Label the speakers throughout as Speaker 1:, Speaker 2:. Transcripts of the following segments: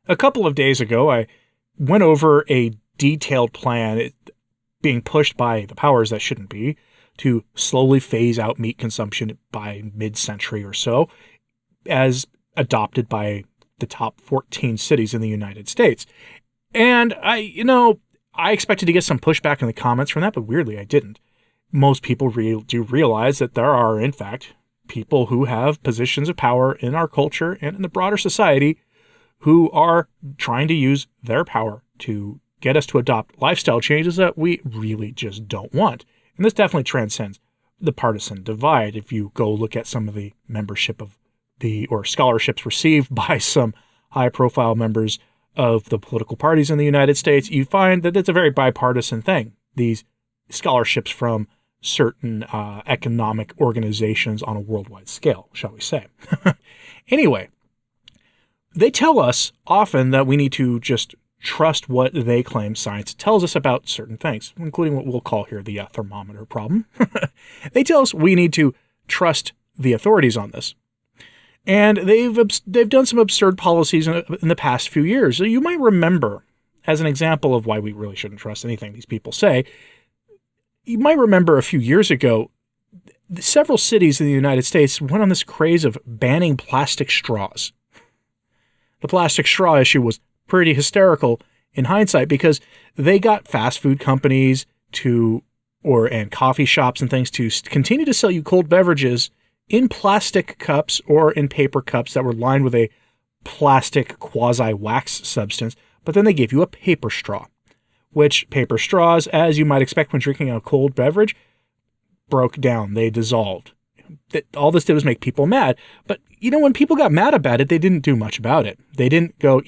Speaker 1: A couple of days ago, I went over a detailed plan being pushed by the powers that shouldn't be to slowly phase out meat consumption by mid-century or so, as adopted by the top 14 cities in the United States. And I expected to get some pushback in the comments from that, but weirdly I didn't. Most people do realize that there are, in fact, people who have positions of power in our culture and in the broader society who are trying to use their power to get us to adopt lifestyle changes that we really just don't want. And this definitely transcends the partisan divide. If you go look at some of the membership of or scholarships received by some high-profile members of the political parties in the United States, you find that it's a very bipartisan thing. These scholarships from certain economic organizations on a worldwide scale, shall we say. Anyway, they tell us often that we need to just trust what they claim science tells us about certain things, including what we'll call here the thermometer problem. They tell us we need to trust the authorities on this. And they've done some absurd policies in the past few years. So you might remember, as an example of why we really shouldn't trust anything these people say, you might remember a few years ago, several cities in the United States went on this craze of banning plastic straws. The plastic straw issue was pretty hysterical in hindsight because they got fast food companies and coffee shops and things to continue to sell you cold beverages in plastic cups or in paper cups that were lined with a plastic quasi-wax substance, but then they gave you a paper straw, which paper straws, as you might expect when drinking a cold beverage, broke down. They dissolved. All this did was make people mad. But, when people got mad about it, they didn't do much about it. They didn't go,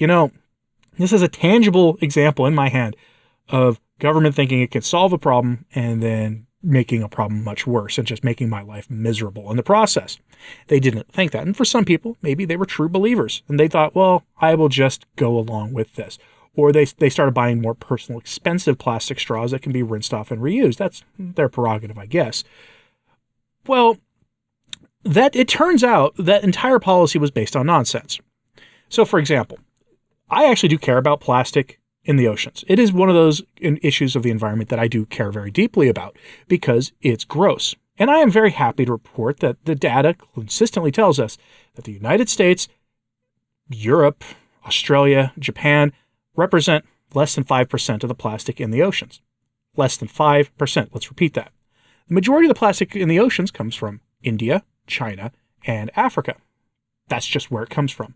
Speaker 1: this is a tangible example in my hand of government thinking it can solve a problem and then making a problem much worse and just making my life miserable in the process. They didn't think that. And for some people, maybe they were true believers and they thought, well, I will just go along with this. Or they started buying more personal, expensive plastic straws that can be rinsed off and reused. That's their prerogative, I guess. Well, it turns out that entire policy was based on nonsense. So, for example, I actually do care about plastic in the oceans. It is one of those issues of the environment that I do care very deeply about because it's gross. And I am very happy to report that the data consistently tells us that the United States, Europe, Australia, Japan represent less than 5% of the plastic in the oceans. Less than 5%. Let's repeat that. The majority of the plastic in the oceans comes from India, China, and Africa. That's just where it comes from.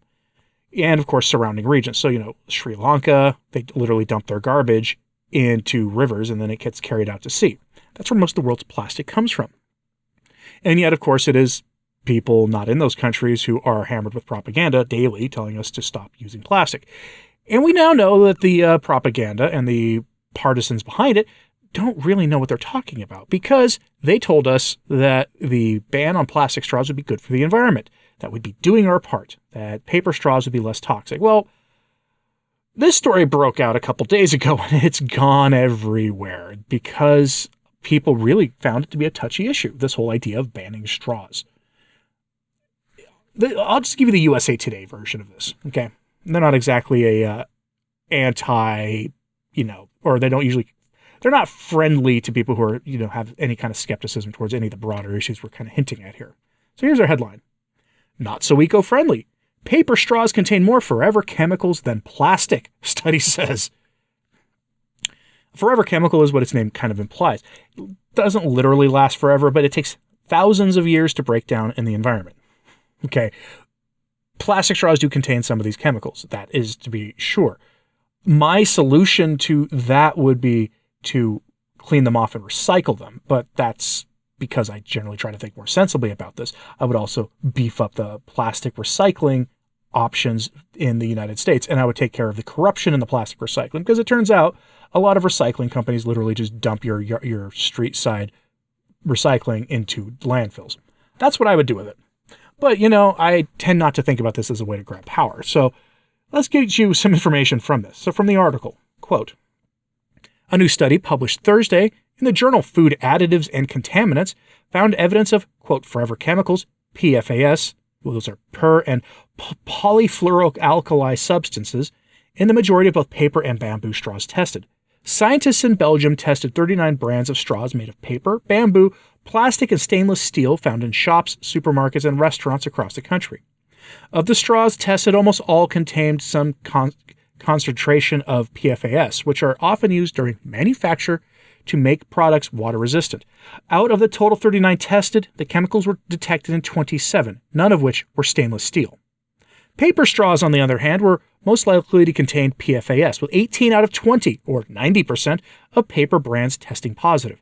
Speaker 1: And, of course, surrounding regions. So, Sri Lanka, they literally dump their garbage into rivers and then it gets carried out to sea. That's where most of the world's plastic comes from. And yet, of course, it is people not in those countries who are hammered with propaganda daily telling us to stop using plastic. And we now know that the propaganda and the partisans behind it don't really know what they're talking about because they told us that the ban on plastic straws would be good for the environment, that we'd be doing our part, that paper straws would be less toxic. Well, this story broke out a couple days ago and it's gone everywhere because people really found it to be a touchy issue, this whole idea of banning straws. I'll just give you the USA Today version of this, okay? They're not exactly a or they're not friendly to people who are, have any kind of skepticism towards any of the broader issues we're kind of hinting at here. So here's our headline. Not so eco-friendly. Paper straws contain more forever chemicals than plastic, study says. Forever chemical is what its name kind of implies. It doesn't literally last forever, but it takes thousands of years to break down in the environment. Okay. Plastic straws do contain some of these chemicals. That is to be sure. My solution to that would be to clean them off and recycle them, but that's because I generally try to think more sensibly about this. I would also beef up the plastic recycling options in the United States, and I would take care of the corruption in the plastic recycling, because it turns out a lot of recycling companies literally just dump your street side recycling into landfills. That's what I would do with it. But, I tend not to think about this as a way to grab power. So let's get you some information from this. So from the article, quote, a new study published Thursday in the journal Food Additives and Contaminants found evidence of, quote, forever chemicals, PFAS, those are per and polyfluoroalkyl substances, in the majority of both paper and bamboo straws tested. Scientists in Belgium tested 39 brands of straws made of paper, bamboo, plastic, and stainless steel found in shops, supermarkets, and restaurants across the country. Of the straws tested, almost all contained some concentration of PFAS, which are often used during manufacture to make products water resistant. Out of the total 39 tested, the chemicals were detected in 27, none of which were stainless steel. Paper straws, on the other hand, were most likely to contain PFAS, with 18 out of 20, or 90%, of paper brands testing positive.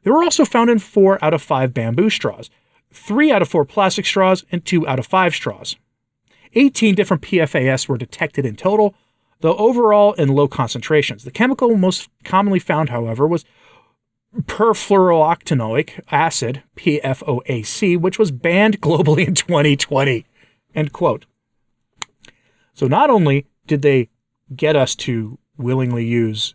Speaker 1: They were also found in 4 out of 5 bamboo straws, 3 out of 4 plastic straws, and 2 out of 5 straws. 18 different PFAS were detected in total, though overall in low concentrations. The chemical most commonly found, however, was perfluorooctanoic acid, PFOAC, which was banned globally in 2020. End quote. So not only did they get us to willingly use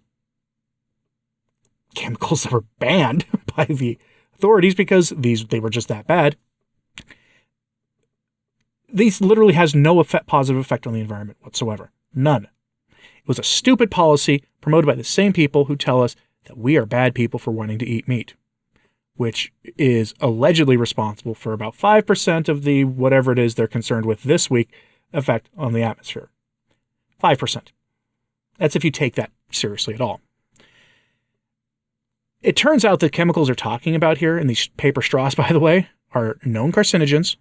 Speaker 1: chemicals that were banned by the authorities because they were just that bad, these literally has no positive effect on the environment whatsoever. None. It was a stupid policy promoted by the same people who tell us that we are bad people for wanting to eat meat, which is allegedly responsible for about 5% of the whatever it is they're concerned with this week effect on the atmosphere. 5%. That's if you take that seriously at all. It turns out the chemicals they're talking about here in these paper straws, by the way, are known carcinogens,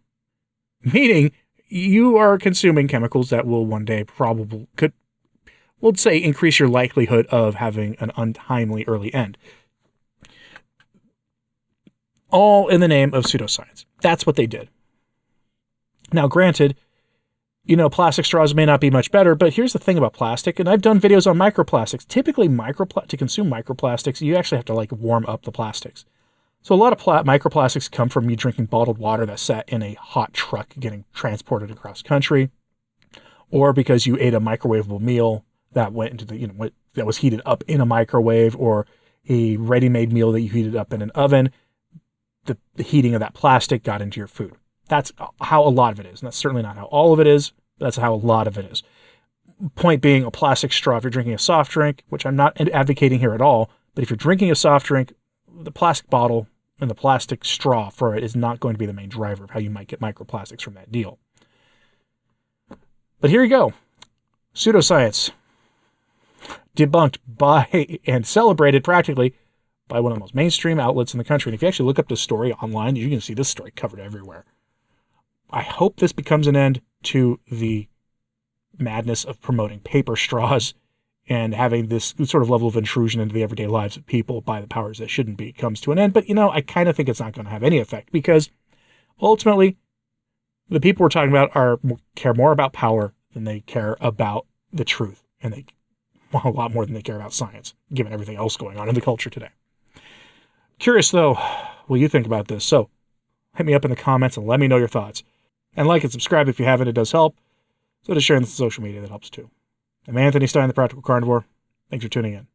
Speaker 1: meaning you are consuming chemicals that will one day we'll say increase your likelihood of having an untimely early end. All in the name of pseudoscience. That's what they did. Now, granted, plastic straws may not be much better, but here's the thing about plastic, and I've done videos on microplastics. Typically, to consume microplastics, you actually have to warm up the plastics. So a lot of microplastics come from you drinking bottled water that sat in a hot truck getting transported across country, or because you ate a microwavable meal that went into that was heated up in a microwave, or a ready-made meal that you heated up in an oven. The heating of that plastic got into your food. That's how a lot of it is. And that's certainly not how all of it is, but that's how a lot of it is. Point being, a plastic straw, if you're drinking a soft drink, which I'm not advocating here at all, but if you're drinking a soft drink, the plastic bottle and the plastic straw for it is not going to be the main driver of how you might get microplastics from that deal. But here you go. Pseudoscience. Debunked by and celebrated practically by one of the most mainstream outlets in the country. And if you actually look up this story online, you can see this story covered everywhere. I hope this becomes an end to the madness of promoting paper straws and having this sort of level of intrusion into the everyday lives of people by the powers that shouldn't be comes to an end. But, I kind of think it's not going to have any effect, because ultimately the people we're talking about care more about power than they care about the truth. And a lot more than they care about science, given everything else going on in the culture today. Curious, though, what you think about this. So hit me up in the comments and let me know your thoughts. And like and subscribe if you haven't, it does help. So does sharing this on social media, that helps too. I'm Anthony Stine, the Practical Carnivore. Thanks for tuning in.